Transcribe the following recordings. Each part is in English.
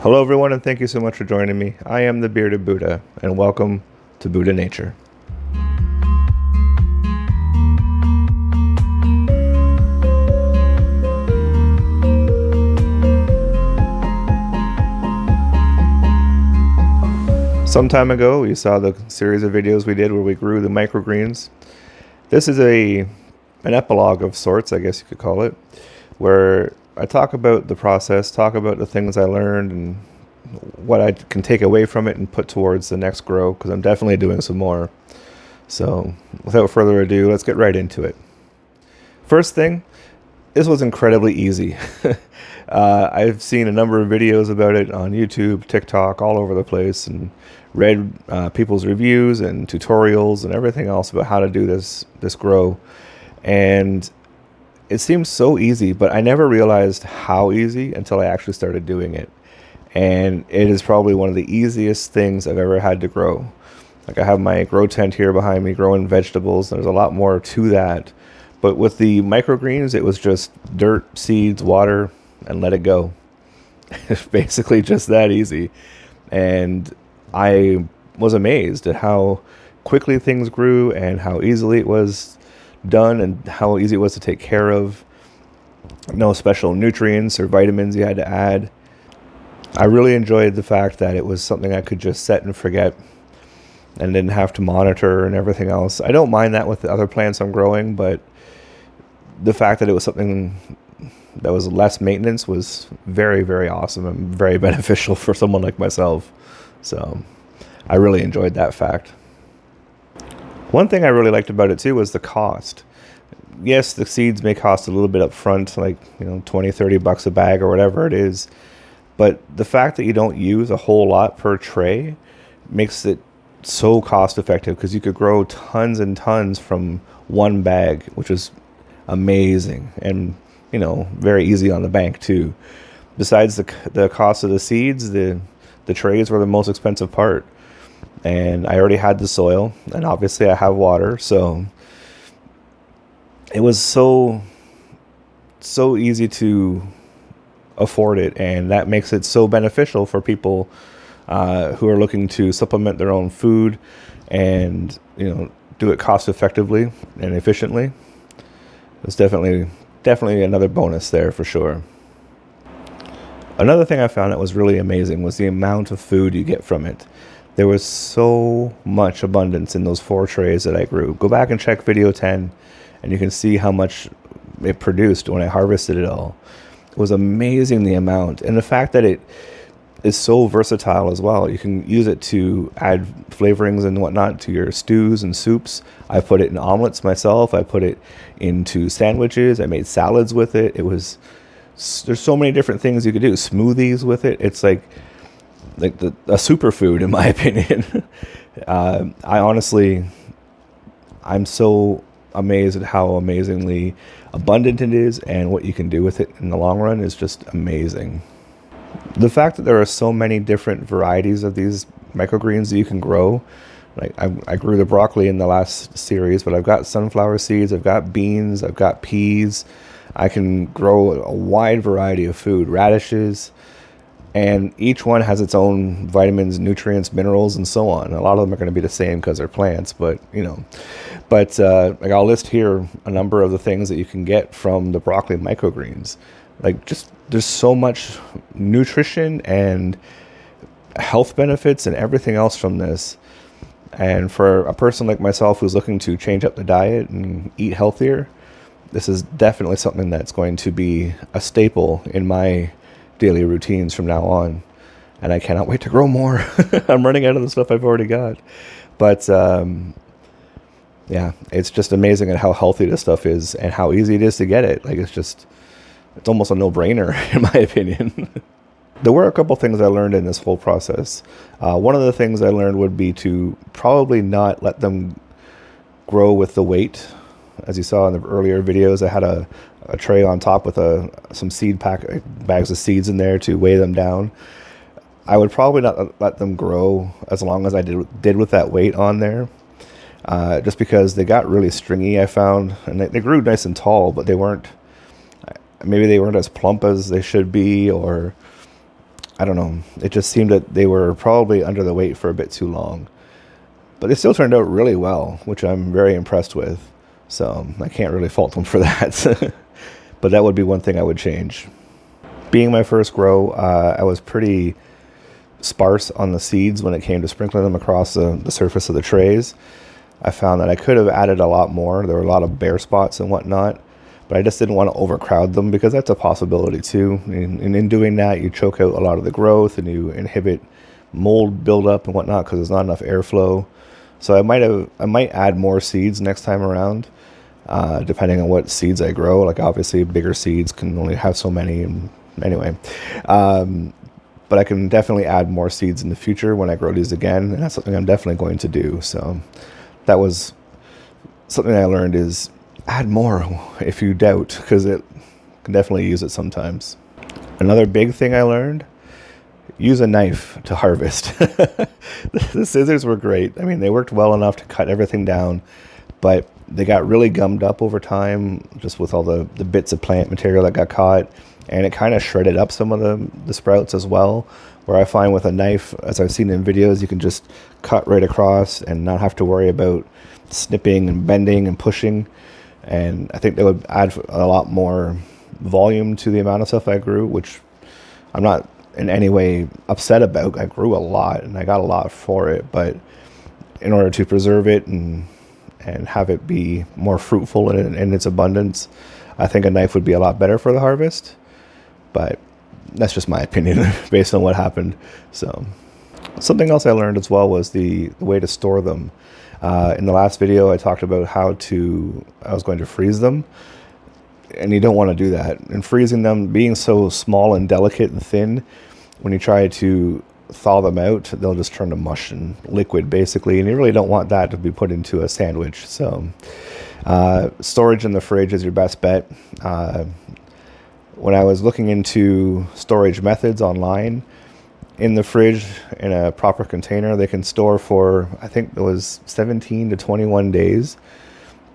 Hello, everyone, and thank you so much for joining me. I am the Bearded Buddha, and welcome to Buddha Nature. Some time ago, you saw the series of videos we did where we grew the microgreens. This is an epilogue of sorts, I guess you could call it, where I talk about the process, talk about the things I learned and what I can take away from it and put towards the next grow, because I'm definitely doing some more. So without further ado, let's get right into it. First thing, this was incredibly easy. I've seen a number of videos about it on YouTube, TikTok, all over the place, and read people's reviews and tutorials and everything else about how to do this grow. And it seems so easy, but I never realized how easy until I actually started doing it. And it is probably one of the easiest things I've ever had to grow. Like, I have my grow tent here behind me growing vegetables. There's a lot more to that. But with the microgreens, it was just dirt, seeds, water, and let it go. It's basically just that easy. And I was amazed at how quickly things grew and how easily it was done and how easy it was to take care of. No special nutrients or vitamins you had to add. I really enjoyed the fact that it was something I could just set and forget and didn't have to monitor and everything else. I don't mind that with the other plants I'm growing, but the fact that it was something that was less maintenance was very, very awesome and very beneficial for someone like myself. So I really enjoyed that fact. One thing I really liked about it too was the cost. Yes, the seeds may cost a little bit up front, like, $20, $30 a bag or whatever it is. But the fact that you don't use a whole lot per tray makes it so cost effective, because you could grow tons and tons from one bag, which is amazing and, very easy on the bank too. Besides the cost of the seeds, the trays were the most expensive part. And I already had the soil, and obviously I have water, so it was so easy to afford it, and that makes it so beneficial for people who are looking to supplement their own food and do it cost effectively and efficiently. It's definitely another bonus there for sure. Another thing I found that was really amazing was the amount of food you get from it. There was so much abundance in those 4 trays that I grew. Go back and check video 10 and you can see how much it produced when I harvested it all. It was amazing, the amount, and the fact that it is so versatile as well. You can use it to add flavorings and whatnot to your stews and soups. I put it in omelets myself. I put it into sandwiches. I made salads with it. There's so many different things you could do. Smoothies with it. It's like a superfood, in my opinion. I'm so amazed at how amazingly abundant it is, and what you can do with it in the long run is just amazing. The fact that there are so many different varieties of these microgreens that you can grow. Like, I grew the broccoli in the last series, but I've got sunflower seeds, I've got beans, I've got peas. I can grow a wide variety of food, radishes, and each one has its own vitamins, nutrients, minerals, and so on. A lot of them are going to be the same because they're plants, but I'll list here a number of the things that you can get from the broccoli microgreens. There's so much nutrition and health benefits and everything else from this. And for a person like myself who's looking to change up the diet and eat healthier, this is definitely something that's going to be a staple in my daily routines from now on. And I cannot wait to grow more. I'm running out of the stuff I've already got. But it's just amazing at how healthy this stuff is and how easy it is to get it. It's almost a no-brainer, in my opinion. There were a couple things I learned in this whole process. One of the things I learned would be to probably not let them grow with the weight. As you saw in the earlier videos, I had a tray on top with some bags of seeds in there to weigh them down. I would probably not let them grow as long as I did with that weight on there, just because they got really stringy, I found, and they grew nice and tall, but they weren't as plump as they should be, or I don't know. It just seemed that they were probably under the weight for a bit too long. But they still turned out really well, which I'm very impressed with. So I can't really fault them for that. But that would be one thing I would change. Being my first grow, I was pretty sparse on the seeds when it came to sprinkling them across the surface of the trays. I found that I could have added a lot more. There were a lot of bare spots and whatnot, but I just didn't want to overcrowd them because that's a possibility too. And in doing that, you choke out a lot of the growth and you inhibit mold buildup and whatnot because there's not enough airflow. So I might add more seeds next time around, depending on what seeds I grow. Like obviously bigger seeds can only have so many. And anyway, but I can definitely add more seeds in the future when I grow these again. And that's something I'm definitely going to do. So that was something I learned, is add more if you doubt, because it can definitely use it sometimes. Another big thing I learned: use a knife to harvest. The scissors were great. I mean, they worked well enough to cut everything down, but they got really gummed up over time, just with all the bits of plant material that got caught, and it kind of shredded up some of the sprouts as well, where I find with a knife, as I've seen in videos, you can just cut right across and not have to worry about snipping and bending and pushing. And I think that would add a lot more volume to the amount of stuff I grew, which I'm not in any way upset about. I grew a lot and I got a lot for it, but in order to preserve it and have it be more fruitful in its abundance, I think a knife would be a lot better for the harvest. But that's just my opinion based on what happened. So something else I learned as well was the way to store them. In the last video, I talked about I was going to freeze them, and you don't want to do that. And freezing them, being so small and delicate and thin, when you try to thaw them out, they'll just turn to mush and liquid basically, and you really don't want that to be put into a sandwich. So storage in the fridge is your best bet. When I was looking into storage methods online, in the fridge in a proper container, they can store for, I think it was 17 to 21 days.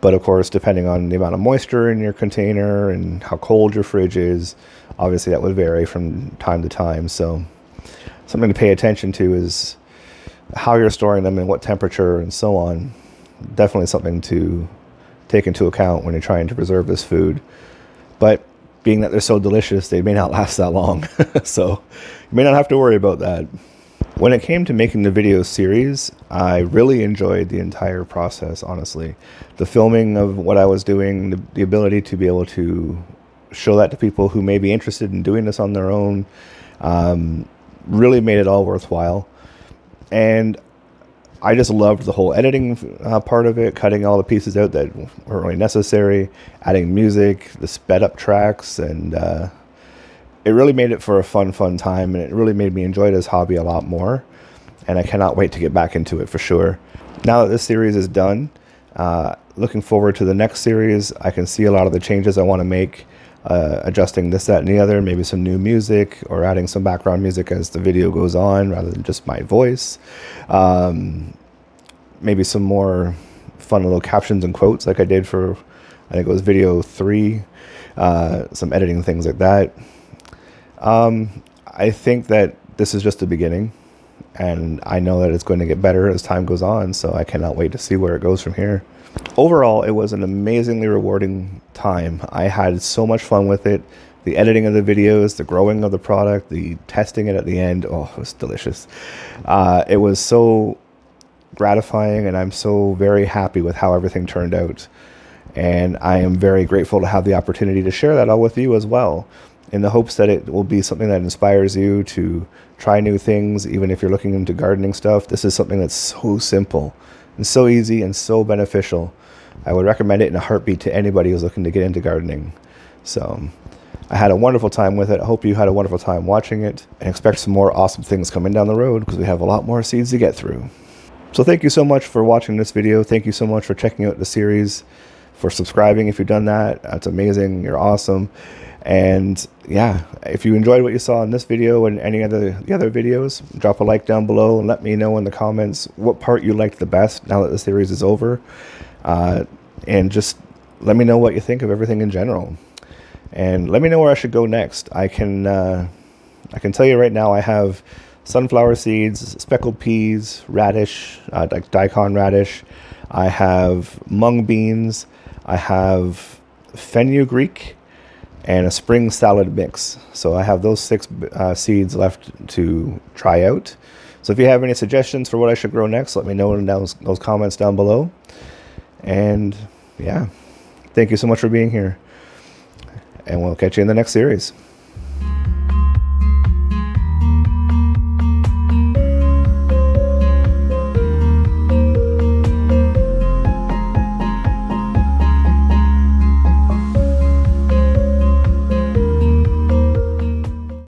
But of course, depending on the amount of moisture in your container and how cold your fridge is, obviously that would vary from time to time. So something to pay attention to is how you're storing them and what temperature and so on. Definitely something to take into account when you're trying to preserve this food. But being that they're so delicious, they may not last that long. So you may not have to worry about that. When it came to making the video series, I really enjoyed the entire process, honestly. The filming of what I was doing, the ability to be able to show that to people who may be interested in doing this on their own, really made it all worthwhile. And I just loved the whole editing part of it, cutting all the pieces out that weren't really necessary, adding music, the sped up tracks, and it really made it for a fun time, and it really made me enjoy this hobby a lot more, and I cannot wait to get back into it for sure. Now that this series is done, looking forward to the next series. I can see a lot of the changes I want to make, adjusting this, that, and the other, maybe some new music or adding some background music as the video goes on rather than just my voice. Maybe some more fun little captions and quotes like I did for, I think it was video 3, some editing things like that. I think that this is just the beginning, and I know that it's going to get better as time goes on, so I cannot wait to see where it goes from here. Overall, it was an amazingly rewarding time. I had so much fun with it. The editing of the videos, the growing of the product, the testing it at the end, oh, it was delicious. It was so gratifying, and I'm so very happy with how everything turned out. And I am very grateful to have the opportunity to share that all with you as well, in the hopes that it will be something that inspires you to try new things. Even if you're looking into gardening stuff, this is something that's so simple and so easy and so beneficial. I would recommend it in a heartbeat to anybody who's looking to get into gardening. So I had a wonderful time with it. I hope you had a wonderful time watching it, and expect some more awesome things coming down the road, because we have a lot more seeds to get through. So thank you so much for watching this video. Thank you so much for checking out the series, for subscribing if you've done that. That's amazing. You're awesome. And yeah, if you enjoyed what you saw in this video and any of the other videos, drop a like down below and let me know in the comments what part you liked the best now that the series is over. And just let me know what you think of everything in general. And let me know where I should go next. I can I can tell you right now I have sunflower seeds, speckled peas, radish, like daikon radish. I have mung beans. I have fenugreek and a spring salad mix. So I have those 6 seeds left to try out. So if you have any suggestions for what I should grow next, let me know in those comments down below. And yeah, thank you so much for being here. And we'll catch you in the next series.